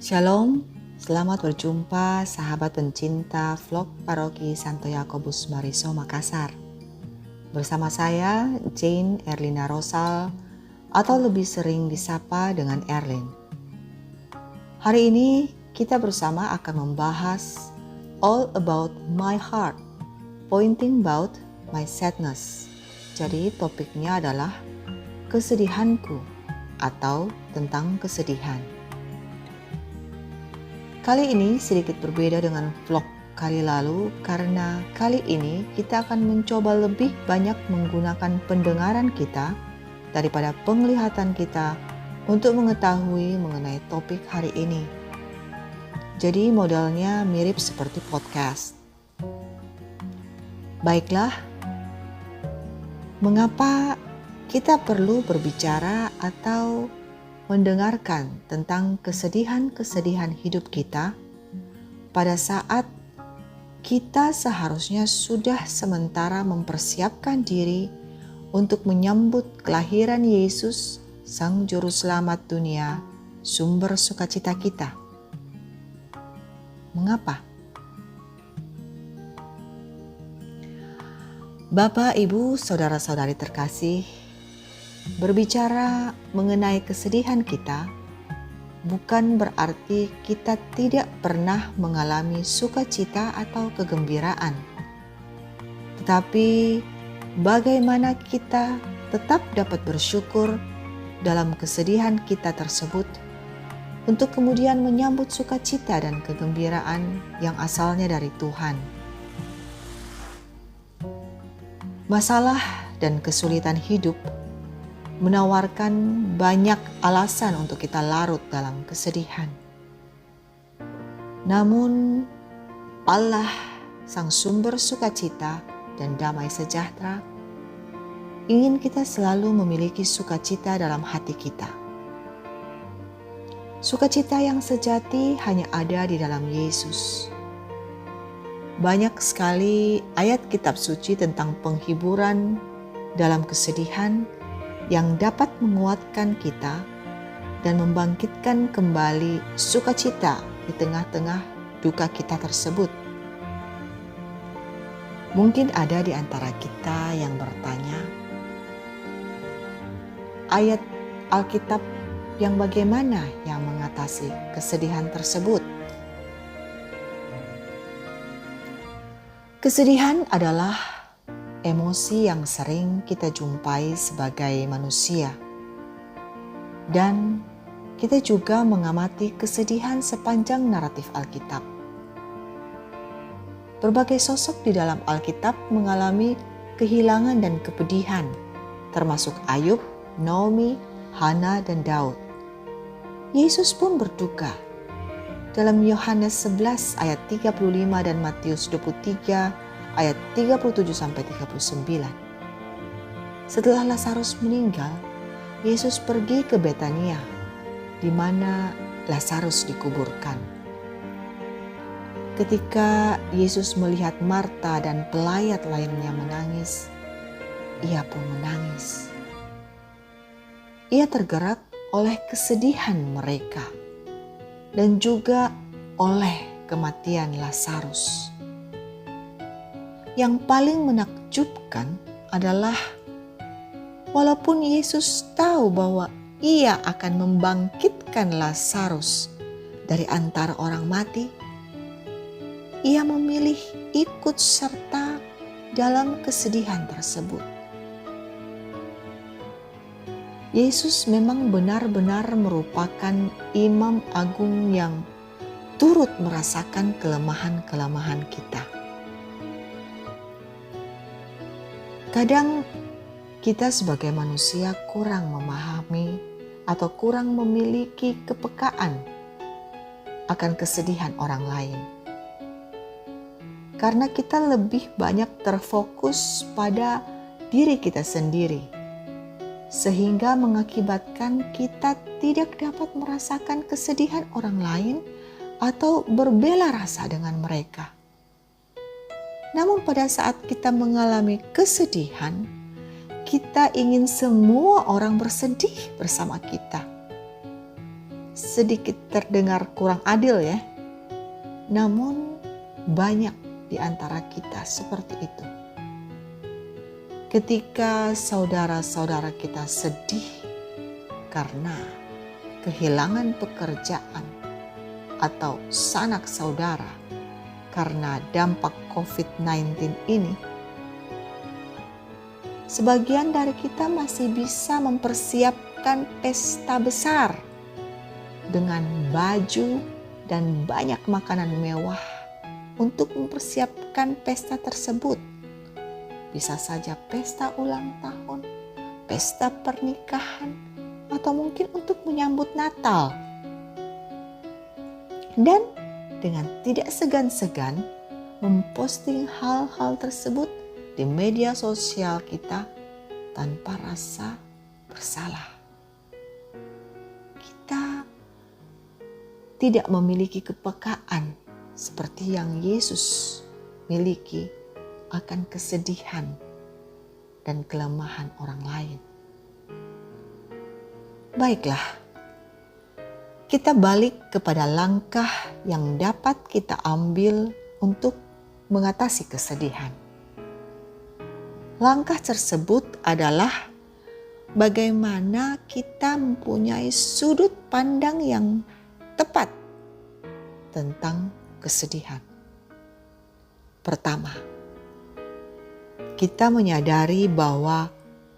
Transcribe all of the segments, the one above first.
Shalom, selamat berjumpa sahabat pencinta vlog Paroki Santo Yakobus Bariso Makassar. Bersama saya Jane Erlina Rosal atau lebih sering disapa dengan Erlin. Hari ini kita bersama akan membahas All About My Heart, Pointing About My Sadness. Jadi topiknya adalah kesedihanku atau tentang kesedihan. Kali ini sedikit berbeda dengan vlog kali lalu karena kali ini kita akan mencoba lebih banyak menggunakan pendengaran kita daripada penglihatan kita untuk mengetahui mengenai topik hari ini. Jadi modelnya mirip seperti podcast. Baiklah, mengapa kita perlu berbicara atau mendengarkan tentang kesedihan-kesedihan hidup kita pada saat kita seharusnya sudah sementara mempersiapkan diri untuk menyambut kelahiran Yesus, Sang Juru Selamat dunia, sumber sukacita kita. Mengapa? Bapak, Ibu, saudara-saudari terkasih, berbicara mengenai kesedihan kita bukan berarti kita tidak pernah mengalami sukacita atau kegembiraan. Tetapi bagaimana kita tetap dapat bersyukur dalam kesedihan kita tersebut untuk kemudian menyambut sukacita dan kegembiraan yang asalnya dari Tuhan. Masalah dan kesulitan hidup menawarkan banyak alasan untuk kita larut dalam kesedihan. Namun Allah, Sang Sumber sukacita dan damai sejahtera, ingin kita selalu memiliki sukacita dalam hati kita. Sukacita yang sejati hanya ada di dalam Yesus. Banyak sekali ayat kitab suci tentang penghiburan dalam kesedihan yang dapat menguatkan kita dan membangkitkan kembali sukacita di tengah-tengah duka kita tersebut. Mungkin ada di antara kita yang bertanya, ayat Alkitab yang bagaimana yang mengatasi kesedihan tersebut? Kesedihan adalah emosi yang sering kita jumpai sebagai manusia. Dan kita juga mengamati kesedihan sepanjang naratif Alkitab. Berbagai sosok di dalam Alkitab mengalami kehilangan dan kepedihan, termasuk Ayub, Naomi, Hana, dan Daud. Yesus pun berduka. Dalam Yohanes 11 ayat 35 dan Matius 23 ayat 37-39. Setelah Lazarus meninggal, Yesus pergi ke Betania, di mana Lazarus dikuburkan. Ketika Yesus melihat Marta dan pelayat lainnya menangis, ia pun menangis. Ia tergerak oleh kesedihan mereka dan juga oleh kematian Lazarus. Yang paling menakjubkan adalah walaupun Yesus tahu bahwa ia akan membangkitkan Lazarus dari antara orang mati, ia memilih ikut serta dalam kesedihan tersebut. Yesus memang benar-benar merupakan Imam Agung yang turut merasakan kelemahan-kelemahan kita. Kadang kita sebagai manusia kurang memahami atau kurang memiliki kepekaan akan kesedihan orang lain. Karena kita lebih banyak terfokus pada diri kita sendiri, sehingga mengakibatkan kita tidak dapat merasakan kesedihan orang lain atau berbela rasa dengan mereka. Namun pada saat kita mengalami kesedihan, kita ingin semua orang bersedih bersama kita. sedikit terdengar kurang adil ya. Namun banyak di antara kita seperti itu. Ketika saudara-saudara kita sedih karena kehilangan pekerjaan atau sanak saudara karena dampak COVID-19 ini, sebagian dari kita masih bisa mempersiapkan pesta besar dengan baju dan banyak makanan mewah untuk mempersiapkan pesta tersebut. Bisa saja pesta ulang tahun, pesta pernikahan, atau mungkin untuk menyambut Natal. Dan dengan tidak segan-segan memposting hal-hal tersebut di media sosial kita tanpa rasa bersalah. Kita tidak memiliki kepekaan seperti yang Yesus miliki akan kesedihan dan kelemahan orang lain. Baiklah, kita balik kepada langkah yang dapat kita ambil untuk mengatasi kesedihan. Langkah tersebut adalah bagaimana kita mempunyai sudut pandang yang tepat tentang kesedihan. Pertama, kita menyadari bahwa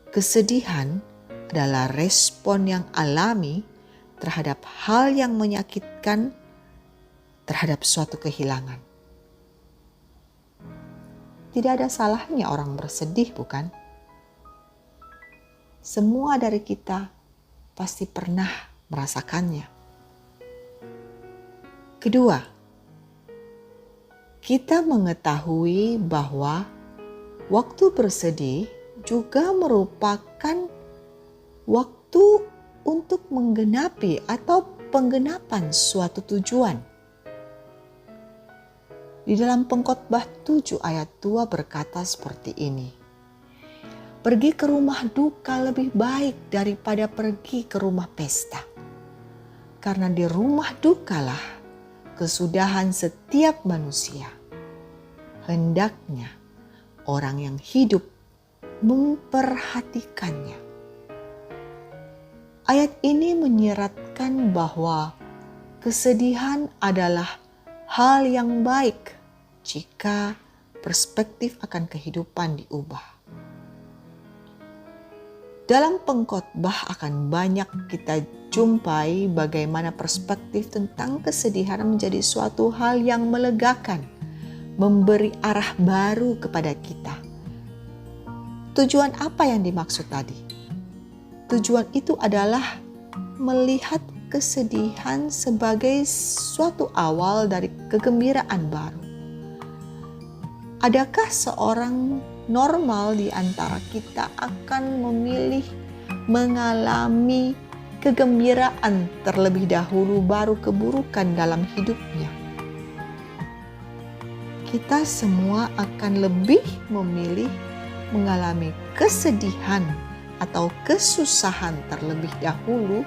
kesedihan adalah respon yang alami terhadap hal yang menyakitkan terhadap suatu kehilangan. Tidak ada salahnya orang bersedih, bukan? Semua dari kita pasti pernah merasakannya. Kedua, kita mengetahui bahwa waktu bersedih juga merupakan waktu untuk menggenapi atau penggenapan suatu tujuan. Di dalam Pengkhotbah 7 ayat 2 berkata seperti ini. Pergi ke rumah duka lebih baik daripada pergi ke rumah pesta. Karena di rumah dukalah kesudahan setiap manusia. Hendaknya orang yang hidup memperhatikannya. Ayat ini menyeratkan bahwa kesedihan adalah hal yang baik jika perspektif akan kehidupan diubah. Dalam Pengkhotbah akan banyak kita jumpai bagaimana perspektif tentang kesedihan menjadi suatu hal yang melegakan, memberi arah baru kepada kita. Tujuan apa yang dimaksud tadi? Tujuan itu adalah melihat kesedihan sebagai suatu awal dari kegembiraan baru. Adakah seorang normal di antara kita akan memilih mengalami kegembiraan terlebih dahulu baru keburukan dalam hidupnya? Kita semua akan lebih memilih mengalami kesedihan atau kesusahan terlebih dahulu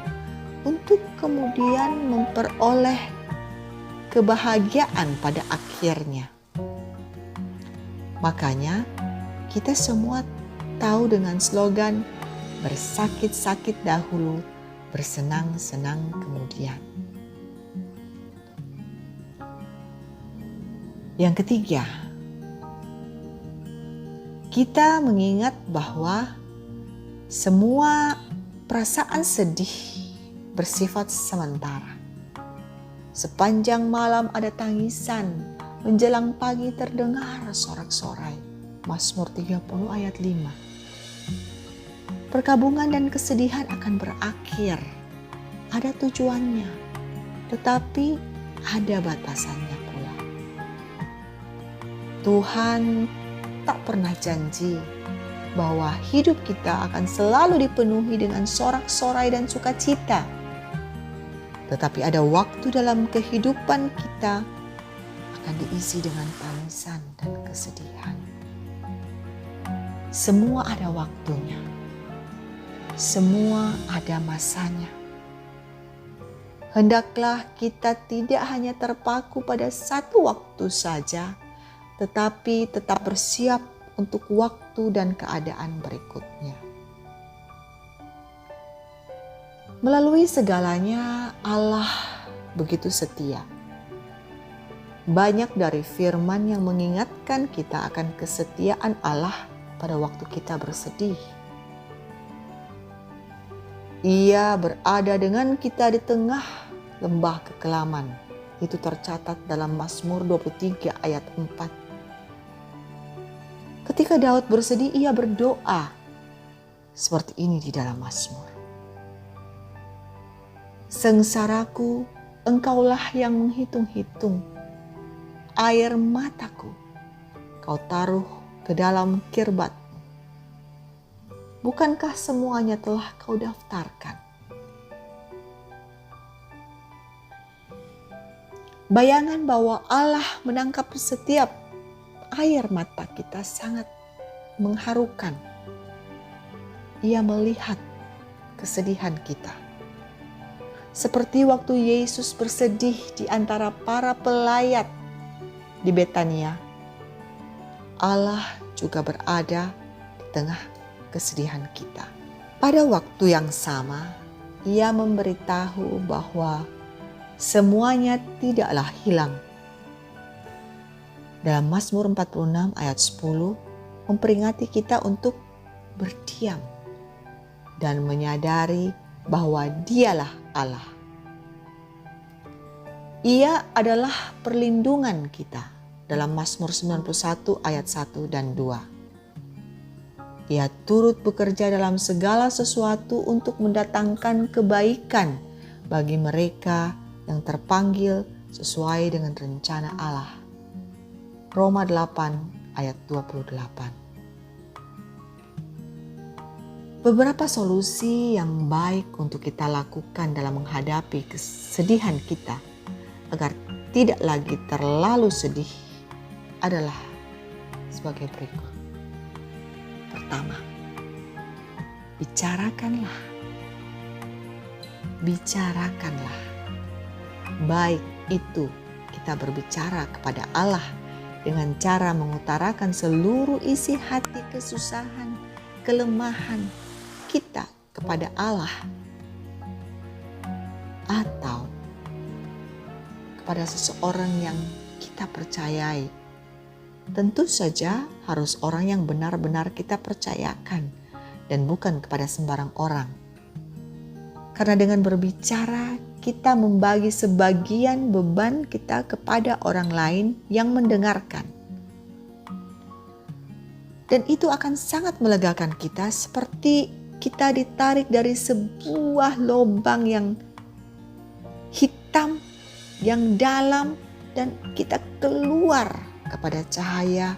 untuk kemudian memperoleh kebahagiaan pada akhirnya. Makanya kita semua tahu dengan slogan bersakit-sakit dahulu, bersenang-senang kemudian. Yang ketiga, kita mengingat bahwa semua perasaan sedih bersifat sementara. Sepanjang malam ada tangisan, menjelang pagi terdengar sorak-sorai. Mazmur 30 ayat 5. Perkabungan dan kesedihan akan berakhir. Ada tujuannya, tetapi ada batasannya pula. Tuhan tak pernah janji bahwa hidup kita akan selalu dipenuhi dengan sorak-sorai dan sukacita. Tetapi ada waktu dalam kehidupan kita akan diisi dengan tangisan dan kesedihan. Semua ada waktunya. Semua ada masanya. Hendaklah kita tidak hanya terpaku pada satu waktu saja, tetapi tetap bersiap untuk waktu dan keadaan berikutnya. Melalui segalanya, Allah begitu setia. Banyak dari firman yang mengingatkan kita akan kesetiaan Allah pada waktu kita bersedih. Ia berada dengan kita di tengah lembah kekelaman. Itu tercatat dalam Mazmur 23 ayat 4. Ketika Daud bersedih, ia berdoa seperti ini di dalam Mazmur. Sengsaraku, engkaulah yang menghitung-hitung. Air mataku, kau taruh ke dalam kirbat. Bukankah semuanya telah kau daftarkan? Bayangan bahwa Allah menangkap setiap air mata kita sangat mengharukan. Ia melihat kesedihan kita. Seperti waktu Yesus bersedih di antara para pelayat di Betania, Allah juga berada di tengah kesedihan kita. Pada waktu yang sama, Ia memberitahu bahwa semuanya tidaklah hilang. Dalam Mazmur 46 ayat 10 memperingati kita untuk berdiam dan menyadari bahwa Dialah Allah. Ia adalah perlindungan kita dalam Mazmur 91 ayat 1 dan 2. Ia turut bekerja dalam segala sesuatu untuk mendatangkan kebaikan bagi mereka yang terpanggil sesuai dengan rencana Allah. Roma 8 ayat 28. Beberapa solusi yang baik untuk kita lakukan dalam menghadapi kesedihan kita agar tidak lagi terlalu sedih adalah sebagai berikut. Pertama, bicarakanlah. Bicarakanlah. Baik itu kita berbicara kepada Allah dengan cara mengutarakan seluruh isi hati kesusahan, kelemahan kita kepada Allah, atau kepada seseorang yang kita percayai. Tentu saja harus orang yang benar-benar kita percayakan dan bukan kepada sembarang orang. Karena dengan berbicara kita membagi sebagian beban kita kepada orang lain yang mendengarkan. Dan itu akan sangat melegakan kita, seperti kita ditarik dari sebuah lubang yang hitam, yang dalam, dan kita keluar kepada cahaya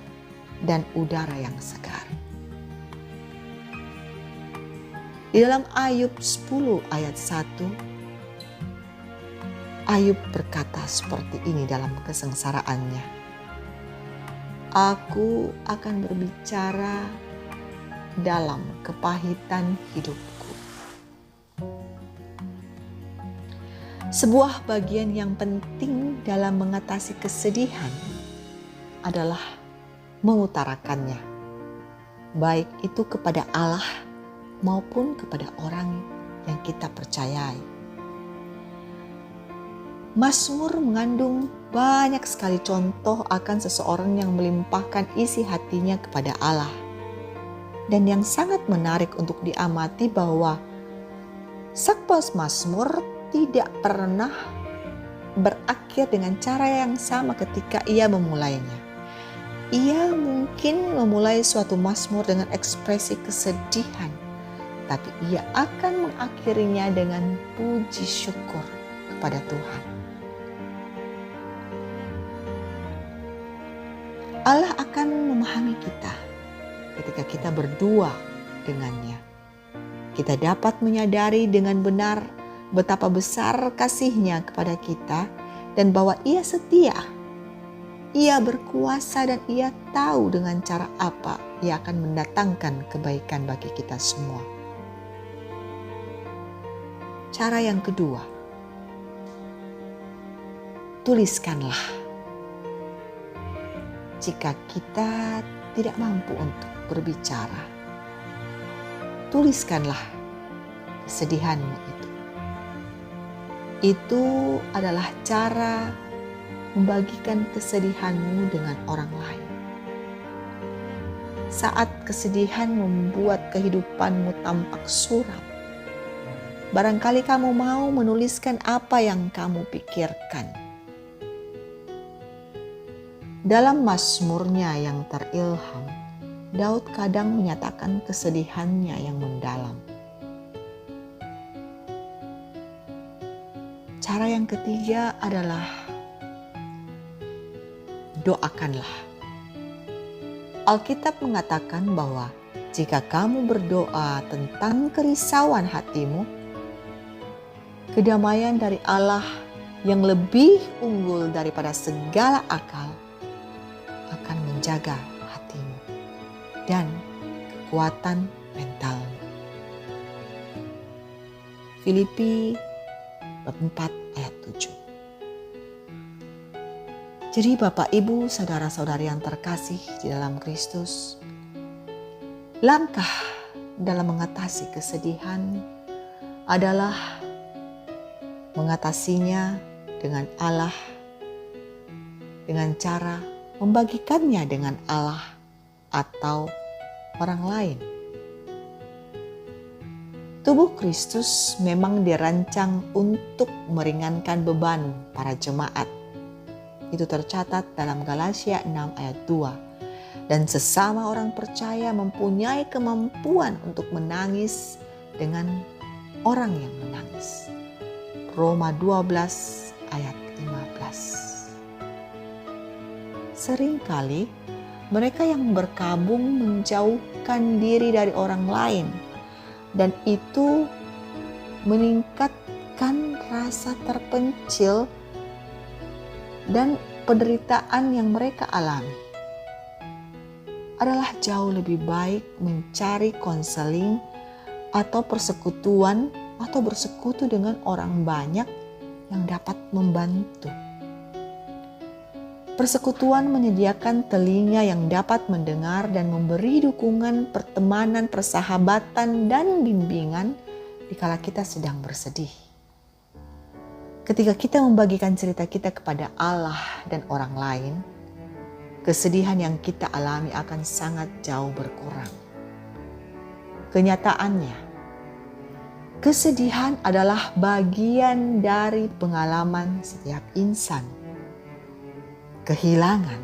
dan udara yang segar. Di dalam Ayub 10 ayat 1, Ayub berkata seperti ini dalam kesengsaraannya. Aku akan berbicara dalam kepahitan hidupku. Sebuah bagian yang penting dalam mengatasi kesedihan adalah mengutarakannya, baik itu kepada Allah maupun kepada orang yang kita percayai. Mazmur mengandung banyak sekali contoh akan seseorang yang melimpahkan isi hatinya kepada Allah. Dan yang sangat menarik untuk diamati bahwa sang Mazmur tidak pernah berakhir dengan cara yang sama ketika ia memulainya. Ia mungkin memulai suatu Mazmur dengan ekspresi kesedihan, tapi ia akan mengakhirinya dengan puji syukur kepada Tuhan. Allah akan memahami kita ketika kita berdua dengannya. Kita dapat menyadari dengan benar betapa besar kasih-Nya kepada kita dan bahwa Ia setia. Ia berkuasa dan Ia tahu dengan cara apa Ia akan mendatangkan kebaikan bagi kita semua. Cara yang kedua, tuliskanlah. Jika kita tidak mampu untuk berbicara, tuliskanlah kesedihanmu itu. Itu adalah cara membagikan kesedihanmu dengan orang lain. Saat kesedihan membuat kehidupanmu tampak suram, barangkali kamu mau menuliskan apa yang kamu pikirkan. Dalam mazmurnya yang terilham, Daud kadang menyatakan kesedihannya yang mendalam. Cara yang ketiga adalah doakanlah. Alkitab mengatakan bahwa jika kamu berdoa tentang kerisauan hatimu, kedamaian dari Allah yang lebih unggul daripada segala akal akan menjaga hatimu dan kekuatan mentalmu. Filipi bab 4 ayat 7. Jadi Bapak, Ibu, saudara-saudari yang terkasih di dalam Kristus, langkah dalam mengatasi kesedihan adalah mengatasinya dengan Allah, dengan cara membagikannya dengan Allah atau orang lain. Tubuh Kristus memang dirancang untuk meringankan beban para jemaat. Itu tercatat dalam Galatia 6 ayat 2. Dan sesama orang percaya mempunyai kemampuan untuk menangis dengan orang yang menangis. Roma 12 ayat 15. Seringkali mereka yang berkabung menjauhkan diri dari orang lain, dan itu meningkatkan rasa terpencil dan penderitaan yang mereka alami. Adalah jauh lebih baik mencari konseling atau persekutuan atau bersekutu dengan orang banyak yang dapat membantu. Persekutuan menyediakan telinga yang dapat mendengar dan memberi dukungan, pertemanan, persahabatan, dan bimbingan dikala kita sedang bersedih. Ketika kita membagikan cerita kita kepada Allah dan orang lain, kesedihan yang kita alami akan sangat jauh berkurang. Kenyataannya, kesedihan adalah bagian dari pengalaman setiap insan. Kehilangan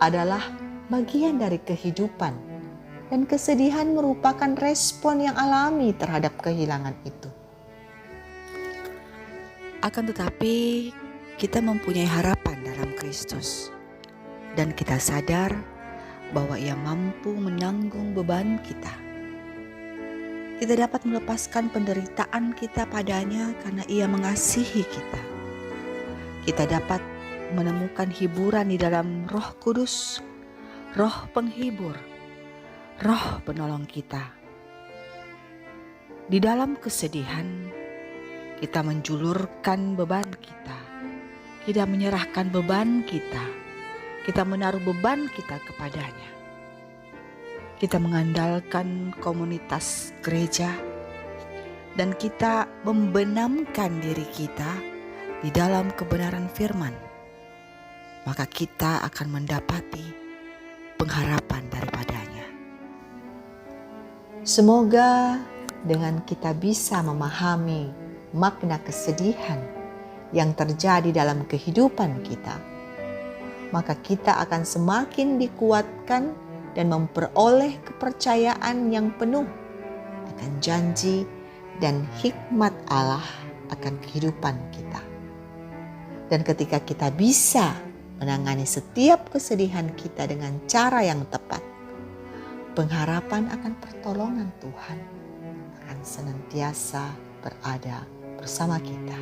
adalah bagian dari kehidupan, dan kesedihan merupakan respon yang alami terhadap kehilangan itu. Akan tetapi, kita mempunyai harapan dalam Kristus, dan kita sadar bahwa Ia mampu menanggung beban kita. Kita dapat melepaskan penderitaan kita padanya karena Ia mengasihi kita. Kita dapat menemukan hiburan di dalam Roh Kudus, Roh Penghibur, Roh Penolong kita. Di dalam kesedihan, kita menjulurkan beban kita. Kita menyerahkan beban kita. Kita menaruh beban kita kepadanya. Kita mengandalkan komunitas gereja, dan kita membenamkan diri kita di dalam kebenaran firman. Maka kita akan mendapati pengharapan daripadanya. Semoga dengan kita bisa memahami makna kesedihan yang terjadi dalam kehidupan kita, maka kita akan semakin dikuatkan dan memperoleh kepercayaan yang penuh akan janji dan hikmat Allah akan kehidupan kita. Dan ketika kita bisa menangani setiap kesedihan kita dengan cara yang tepat, pengharapan akan pertolongan Tuhan akan senantiasa berada bersama kita.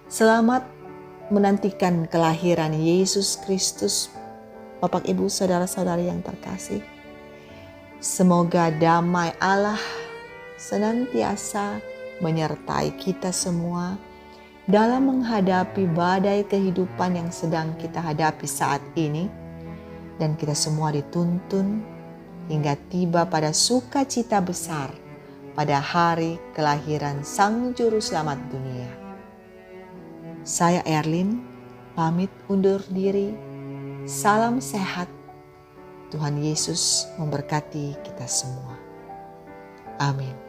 Selamat menantikan kelahiran Yesus Kristus, Bapak, Ibu, saudara-saudari yang terkasih. Semoga damai Allah senantiasa menyertai kita semua dalam menghadapi badai kehidupan yang sedang kita hadapi saat ini, dan kita semua dituntun hingga tiba pada sukacita besar pada hari kelahiran Sang Juru Selamat dunia. Saya Erlin, pamit undur diri. Salam sehat. Tuhan Yesus memberkati kita semua. Amin.